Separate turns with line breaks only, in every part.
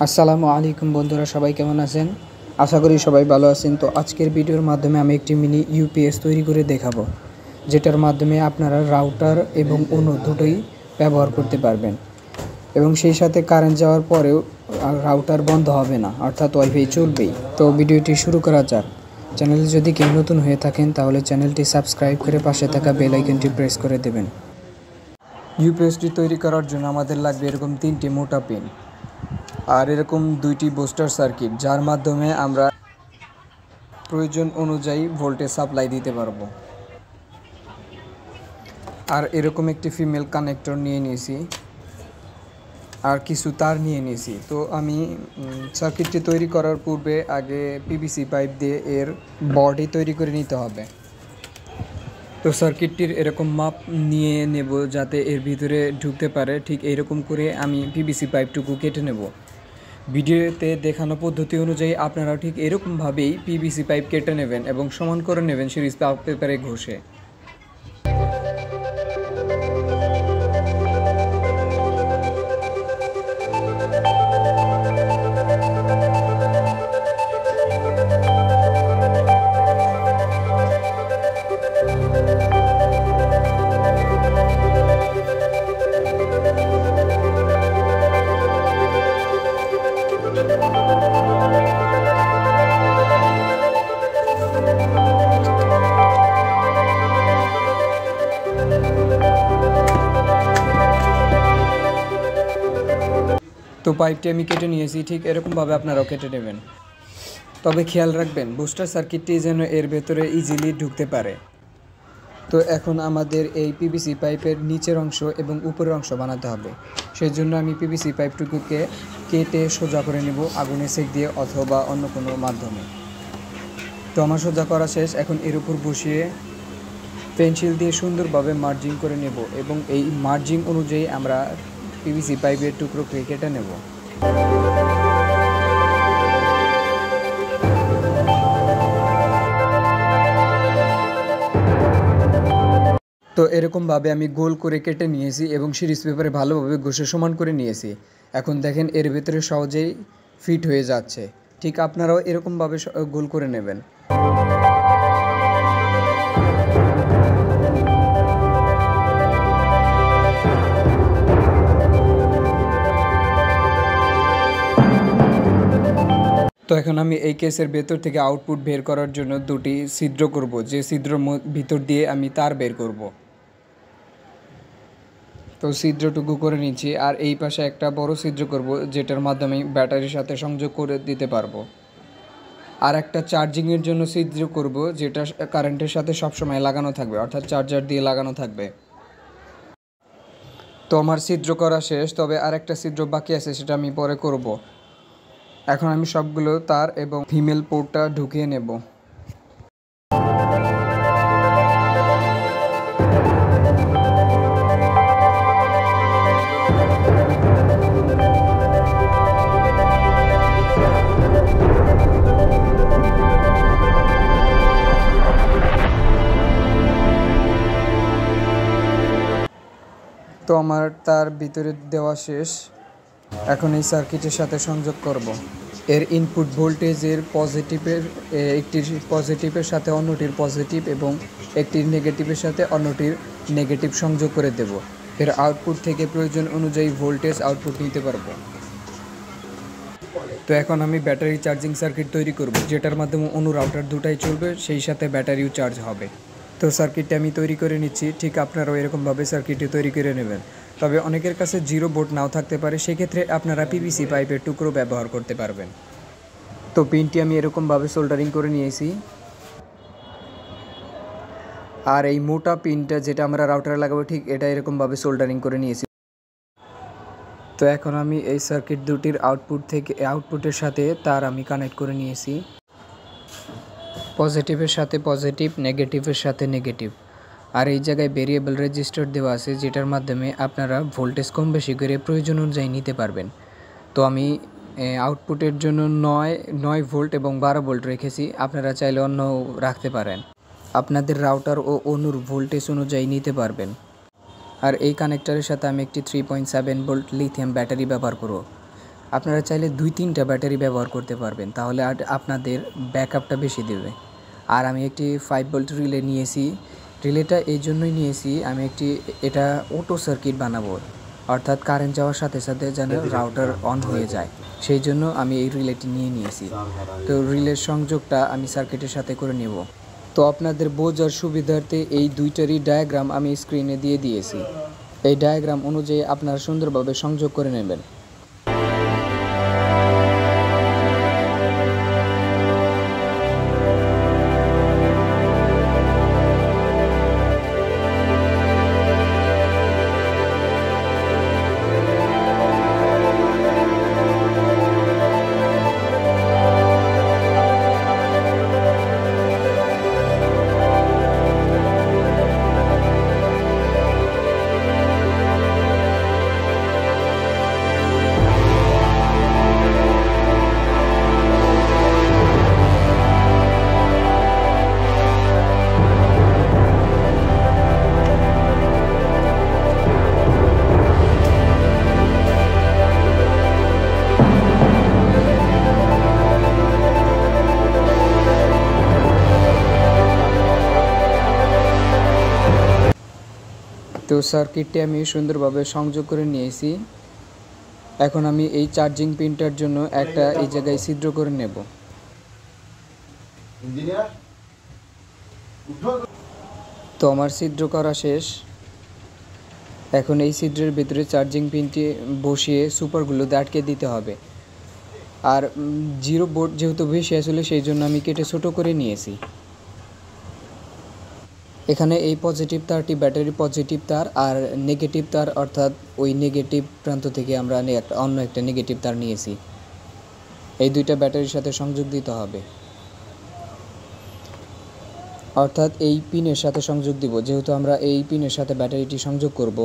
আসসালামু আলাইকুম বন্ধুরা, সবাই কেমন আছেন? আশা করি সবাই ভালো আছেন। তো আজকের ভিডিওর মাধ্যমে আমি একটি মিনি ইউপিএস তৈরি করে দেখাবো, যেটার মাধ্যমে আপনারা রাউটার এবং অন্য দুটোই ব্যবহার করতে পারবেন এবং সেই সাথে কারেন্ট যাওয়ার পরেও রাউটার বন্ধ হবে না, অর্থাৎ ওয়াইফাই চলবেই। তো ভিডিওটি শুরু করা যাক। চ্যানেলে যদি কেউ নতুন হয়ে থাকেন তাহলে চ্যানেলটি সাবস্ক্রাইব করে পাশে থাকা বেল আইকনটি প্রেস করে দেবেন। ইউপিএসটি তৈরি করার জন্য আমাদের লাগবে এরকম 3টি মোটা পিন আর এরকম 2টি বুস্টার সার্কিট, যার মাধ্যমে আমরা প্রয়োজন অনুযায়ী ভোল্টেজ সাপ্লাই দিতে পারবো। আর এরকম একটি ফিমেল কানেক্টর নিয়ে নিয়েছি আর কিছু তার নিয়ে নিয়েছি। তো আমি সার্কিটটি তৈরি করার পূর্বে আগে পিভিসি পাইপ দিয়ে এর বডি তৈরি করে নিতে হবে। তো সার্কিটটির এরকম মাপ নিয়ে নেব যাতে এর ভিতরে ঢুকতে পারে, ঠিক এইরকম করে আমি পিভিসি পাইপটুকু কেটে নেব। ভিডিওতে দেখানো পদ্ধতি অনুযায়ী আপনারাও ঠিক এরকমভাবেই পিভিসি পাইপ কেটে নেবেন এবং সমান করে নেবেন সিরিজ পেপারে ঘষে। তো পাইপটি আমি কেটে নিয়েছি, ঠিক এরকমভাবে আপনারাও কেটে নেবেন। তবে খেয়াল রাখবেন বুস্টার সার্কিটটি যেন এর ভেতরে ইজিলি ঢুকতে পারে। তো এখন আমাদের এই পিভিসি পাইপের নিচের অংশ এবং উপরের অংশ বানাতে হবে। সেই জন্য আমি পিভিসি পাইপটুকুকে কেটে সোজা করে নেব আগুনে সেক দিয়ে অথবা অন্য কোনো মাধ্যমে। তো আমার সোজা করা শেষ। এখন এর উপর বসিয়ে পেন্সিল দিয়ে সুন্দরভাবে মার্জিং করে নেব এবং এই মার্জিং অনুযায়ী আমরা পিভিসি পাইপের টুকরোকে কেটে নেব। তো এরকমভাবে আমি গোল করে কেটে নিয়েছি এবং সিরিজ পেপারে ভালোভাবে ঘষে সমান করে নিয়েছি। এখন দেখেন এর ভিতরে সহজেই ফিট হয়ে যাচ্ছে। ঠিক আপনারাও এরকমভাবে গোল করে নেবেন। তো এখন আমি এই কেসের ভেতর থেকে আউটপুট বের করার জন্য 2টি ছিদ্র করব, যে ছিদ্রের ভিতর দিয়ে আমি তার বের করব। তো ছিদ্রটুকু করে নিচ্ছি আর এই পাশে একটা বড় ছিদ্র করব, যেটার মাধ্যমে ব্যাটারির সাথে সংযোগ করে দিতে পারবো। আর একটা চার্জিংয়ের জন্য ছিদ্র করব, যেটা কারেন্টের সাথে সবসময় লাগানো থাকবে, অর্থাৎ চার্জার দিয়ে লাগানো থাকবে। তো আমার ছিদ্র করা শেষ, তবে আর একটা ছিদ্র বাকি আছে, সেটা আমি পরে করব। এখন আমি সবগুলো তার এবং ফিমেল পোর্টটা ঢুকিয়ে নেব। তো আমার তার ভিতরে দেওয়া শেষ। এখন এই সার্কিটের সাথে সংযোগ করব। এর ইনপুট ভোল্টেজের একটির পজিটিভের সাথে অন্যটির পজিটিভ এবং একটির নেগেটিভের সাথে অন্যটির নেগেটিভ সংযোগ করে দেব। এর আউটপুট থেকে প্রয়োজন অনুযায়ী ভোল্টেজ আউটপুট নিতে পারবো। তো এখন আমি ব্যাটারি চার্জিং সার্কিট তৈরি করব, যেটার মাধ্যমে অন্য রাউটার দুটাই চলবে, সেই সাথে ব্যাটারিও চার্জ হবে। তো সার্কিটটা আমি তৈরি করে নিচ্ছি। ঠিক আপনারাও এরকমভাবে সার্কিটটি তৈরি করে নেবেন। তবে অনেকের কাছে 0 ভোল্ট নাও থাকতে পারে, সেক্ষেত্রে আপনারা পিভিসি পাইপের টুকরো ব্যবহার করতে পারবেন। তো পিনটি আমি এরকমভাবে সোল্ডারিং করে নিয়েছি আর এই মোটা পিনটা যেটা আমরা রাউটারে লাগাবো, ঠিক এটা এরকমভাবে সোল্ডারিং করে নিয়েছি। তো এখন আমি এই সার্কিট দুটির আউটপুটের সাথে তার আমি কানেক্ট করে নিয়েছি, পজিটিভের সাথে পজিটিভ, নেগেটিভের সাথে নেগেটিভ। আর এই জায়গায় ভেরিয়েবল রেজিস্টার দেওয়া আছে, যেটার মাধ্যমে আপনারা ভোল্টেজ কম বেশি করে প্রয়োজন অনুযায়ী নিতে পারবেন। তো আমি আউটপুটের জন্য 9 ভোল্ট এবং 12 ভোল্ট রেখেছি, আপনারা চাইলে অন্য রাখতে পারেন। আপনাদের রাউটার ও অনুর ভোল্টেজ অনুযায়ী নিতে পারবেন। আর এই কানেক্টরের সাথে আমি একটি 3.7 ভোল্ট লিথিয়াম ব্যাটারি ব্যবহার করব। আপনারা চাইলে 2-3টা ব্যাটারি ব্যবহার করতে পারবেন, তাহলে আর আপনাদের ব্যাকআপটা বেশি দেবে। আর আমি একটি 5 ভোল্ট রিলে নিয়েছি। রিলেটা এই জন্যই নিয়েছি, আমি এটা অটো সার্কিট বানাবো, অর্থাৎ কারেন্ট যাওয়ার সাথে সাথে যেন রাউটার অন হয়ে যায়, সেই জন্য আমি এই রিলেটি নিয়েছি। তো রিলের সংযোগটা আমি সার্কিটের সাথে করে নেব। তো আপনাদের বোঝার সুবিধার্থে এই দুইটারই ডায়াগ্রাম আমি স্ক্রিনে দিয়ে দিয়েছি। এই ডায়াগ্রাম অনুযায়ী আপনারা সুন্দরভাবে সংযোগ করে নেবেন। তো সার্কিটটি আমি সুন্দরভাবে সংযোগ করে নিয়েছি। এখন আমি এই চার্জিং পিনটার জন্য একটা এই জায়গায় ছিদ্র করে নেব। তো আমার ছিদ্র করা শেষ। এখন এই ছিদ্রের ভিতরে চার্জিং পিনটি বসিয়ে সুপারগুলো আটকে দিতে হবে। আর 0 ভোল্ট যেহেতু বেশি আসলে সেই জন্য আমি কেটে ছোটো করে নিয়েছি। এখানে এই পজিটিভ তারটি ব্যাটারি পজিটিভ তার, আর নেগেটিভ তার অর্থাৎ ওই নেগেটিভ প্রান্ত থেকে আমরা অন্য একটা নেগেটিভ তার নিয়েছি। এই দুইটা ব্যাটারির সাথে সংযোগ দিতে হবে, অর্থাৎ এই পিনের সাথে সংযোগ দিব। যেহেতু আমরা এই পিনের সাথে ব্যাটারিটি সংযোগ করব,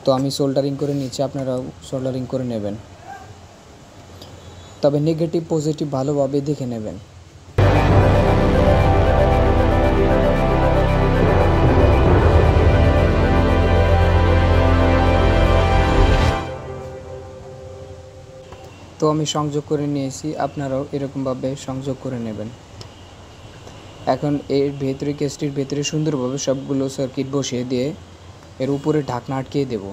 তো আমি সোল্ডারিং করে নিচ্ছি, আপনারাও সোল্ডারিং করে নেবেন। তবে নেগেটিভ পজিটিভ ভালোভাবে দেখে নেবেন। তো আমি সংযোগ করে নিয়েছি, আপনারাও এরকমভাবে সংযোগ করে নেবেন। এখন এর ভেতরে কেসটির ভেতরে সুন্দরভাবে সবগুলো সার্কিট বসিয়ে দিয়ে এর উপরে ঢাকনা আটকিয়ে দেব।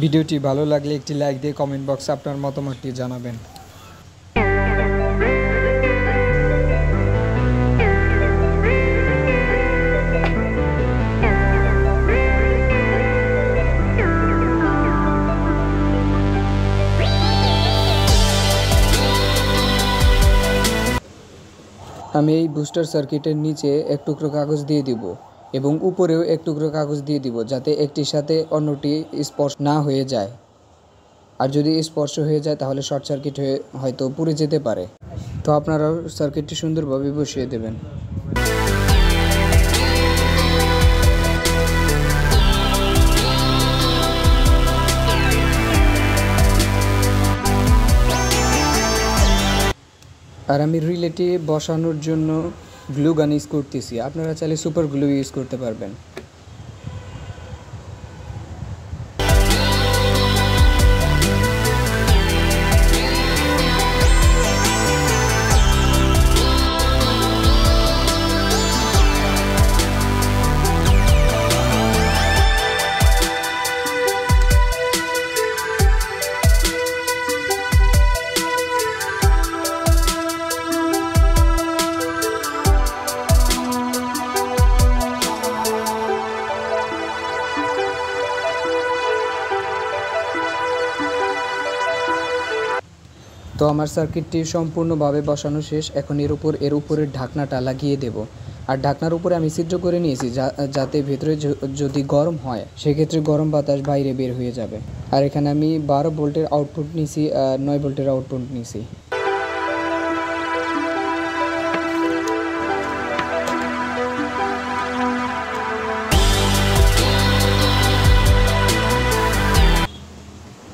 ভিডিওটি ভালো লাগলে একটি লাইক দিয়ে কমেন্ট বক্সে আপনার মতামতটি জানাবেন। আমি এই বুস্টার সার্কিটের নিচে এক টুকরো কাগজ দিয়ে দিব এবং উপরেও এক টুকরো কাগজ দিয়ে দিব, যাতে একটির সাথে অন্যটি স্পর্শ না হয়ে যায়। আর যদি স্পর্শ হয়ে যায় তাহলে শর্ট সার্কিট হয়ে হয়তো পুড়ে যেতে পারে। তো আপনারাও সার্কিটটি সুন্দরভাবে বসিয়ে দেবেন। আর আমি রিলেটি বসানোর জন্য গ্লু গান ইউজ করতেছি, আপনারা চাইলে সুপার গ্লু ইউজ করতে পারবেন। তো আমার সার্কিটটি সম্পূর্ণভাবে বসানো শেষ। এখন এর উপরের ঢাকনাটা লাগিয়ে দেব। আর ঢাকনার উপরে আমি ছিদ্র করে নিয়েছি, যাতে ভেতরে যদি গরম হয় সেক্ষেত্রে গরম বাতাস বাইরে বের হয়ে যাবে। আর এখানে আমি 12 ভোল্টের আউটপুট নিয়েছি, 9 ভোল্টের আউটপুট নিয়েছি।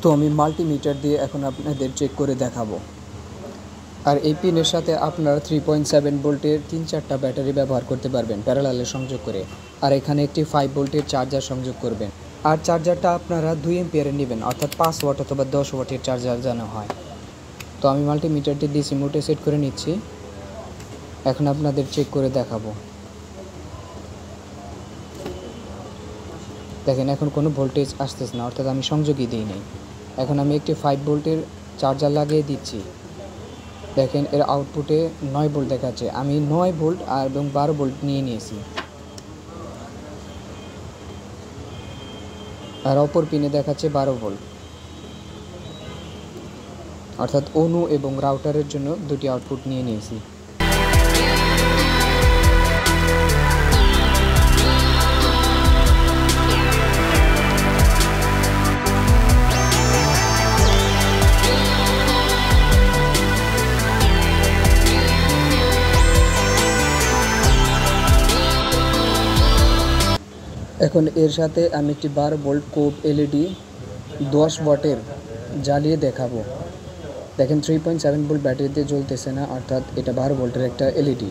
তো আমি মাল্টিমিটার দিয়ে এখন আপনাদের চেক করে দেখাবো। আর এই পিনের সাথে আপনারা 3.7 ভোল্টের 3-4টা ব্যাটারি ব্যবহার করতে পারবেন প্যারালালে সংযোগ করে। আর এখানে একটি 5 ভোল্টের চার্জার সংযোগ করবেন। আর চার্জারটা আপনারা 2 এম্পিয়ারের নেবেন, অর্থাৎ 5 ওয়াট অথবা 10 ওয়াটের চার্জার যেন হয়। তো আমি মাল্টিমিটারটি ডিসি মোডে সেট করে নিচ্ছি। এখন আপনাদের চেক করে দেখাবো। দেখেন এখন কোনো ভোল্টেজ আসতেছে না, অর্থাৎ আমি সংযোগই দিই নাই। এখন আমি একটি 5 ভোল্টের চার্জার লাগিয়ে দিচ্ছি। দেখেন এর আউটপুটে 9 ভোল্ট দেখাচ্ছে। আমি 9 ভোল্ট আর এবং 12 ভোল্ট নিয়ে নিয়েছি। আর অপর পিনে দেখাচ্ছে 12 ভোল্ট, অর্থাৎ অনু এবং রাউটারের জন্য দুটি আউটপুট নিয়ে নিয়েছি। এখন এর সাথে আমি একটি 12 ভোল্ট কোপ এলইডি 10 ওয়াটের জ্বালিয়ে দেখাবো। দেখেন 3.7 ভোল্ট ব্যাটারিতে জ্বলতেছে না, অর্থাৎ এটা 12 ভোল্টের একটা এলইডি।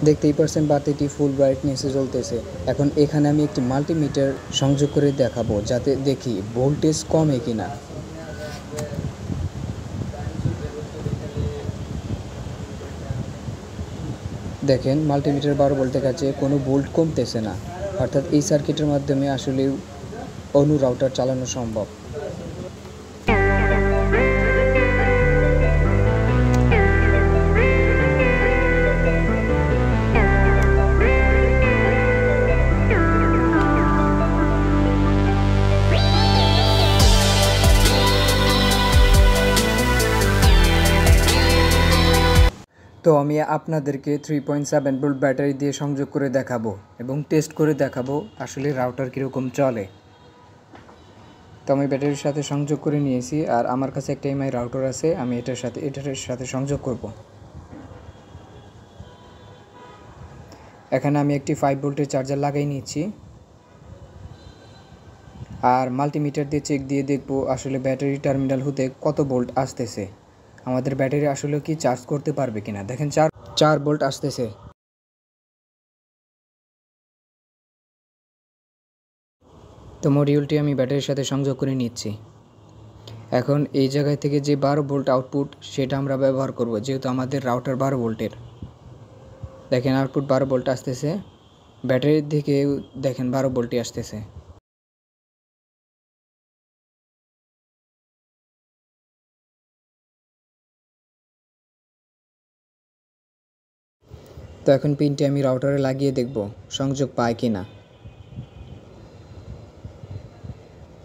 দেখতেই পারছেন বাতিটি ফুল ব্রাইটনেসে জ্বলতেছে। এখন এখানে আমি একটি মাল্টিমিটার সংযোগ করে দেখাবো, যাতে দেখি ভোল্টেজ কমে কিনা। দেখেন মাল্টিমিটার 12 ভোল্ট দেখাচ্ছে, কোনো ভোল্ট কমতেছে না, অর্থাৎ এই সার্কিটের মাধ্যমে আসলে অনু রাউটার চালানো সম্ভব। তো আমি আপনাদেরকে 3.7 ভোল্ট ব্যাটারি দিয়ে সংযোগ করে দেখাবো এবং টেস্ট করে দেখাবো আসলে রাউটার কীরকম চলে। তো আমি ব্যাটারির সাথে সংযোগ করে নিয়েছি, আর আমার কাছে একটা এমআই রাউটার আছে, আমি এটার সাথে সংযোগ করব। এখানে আমি একটি 5 ভোল্টের চার্জার লাগাই নিচ্ছি, আর মাল্টিমিটার দিয়ে চেক দিয়ে দেখবো আসলে ব্যাটারি টার্মিনাল হতে কত ভোল্ট আসতেছে, আমাদের ব্যাটারি আসলে কি চার্জ করতে পারবে কিনা। দেখেন 4 ভোল্ট আসতেছে। তো মডিউলটি আমি ব্যাটারির সাথে সংযোগ করে নিচ্ছি। এখন এই জায়গায় থেকে যে 12 ভোল্ট আউটপুট সেটা আমরা ব্যবহার করব, যেহেতু আমাদের রাউটার 12 ভোল্টের। দেখেন আউটপুট 12 ভোল্ট আসতেছে, ব্যাটারির দিকে দেখেন 12 ভোল্টই আসতেছে। তো এখন পিনটি আমি রাউটারে লাগিয়ে দেখব সংযোগ পায় কি না।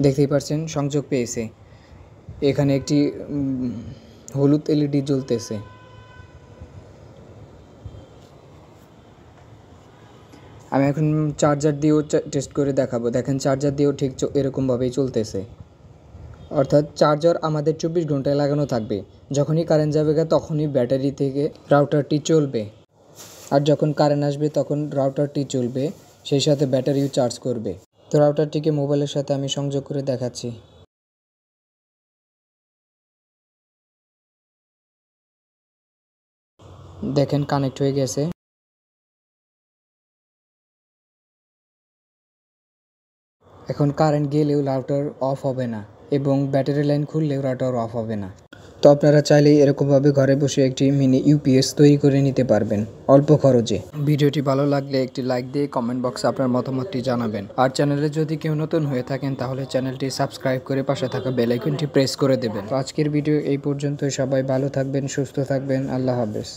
দেখতেই পাচ্ছেন সংযোগ পেয়েছে। এখানে একটি হলুদ এলইডি জ্বলতেছে। আমি এখন চার্জার দিয়েও টেস্ট করে দেখাবো। দেখেন চার্জার দিয়েও ঠিক এরকমভাবেই চলতেছে, অর্থাৎ চার্জার আমাদের 24 ঘন্টায় লাগানো থাকবে। যখনই কারেন্ট যাবে তখনই ব্যাটারি থেকে রাউটারটি চলবে, আর যখন কারেন্ট আসবে তখন রাউটারটি চলবে, সেই সাথে ব্যাটারিও চার্জ করবে। তো রাউটারটিকে মোবাইলের সাথে আমি সংযোগ করে দেখাচ্ছি। দেখেন কানেক্ট হয়ে গেছে। এখন কারেন্ট গেলেও রাউটার অফ হবে না এবং ব্যাটারি লাইন খুললেও রাউটার অফ হবে না। তো আপনারা চাইলেই এরকমভাবে ঘরে বসে একটি মিনি ইউপিএস তৈরি করে নিতে পারবেন অল্প খরচে। ভিডিওটি ভালো লাগলে একটি লাইক দিয়ে কমেন্ট বক্সে আপনার মতামতটি জানাবেন। আর চ্যানেলে যদি কেউ নতুন হয়ে থাকেন তাহলে চ্যানেলটি সাবস্ক্রাইব করে পাশে থাকা বেল আইকনটি প্রেস করে দেবেন। তো আজকের ভিডিও এই পর্যন্তই। সবাই ভালো থাকবেন, সুস্থ থাকবেন। আল্লাহ হাফেজ।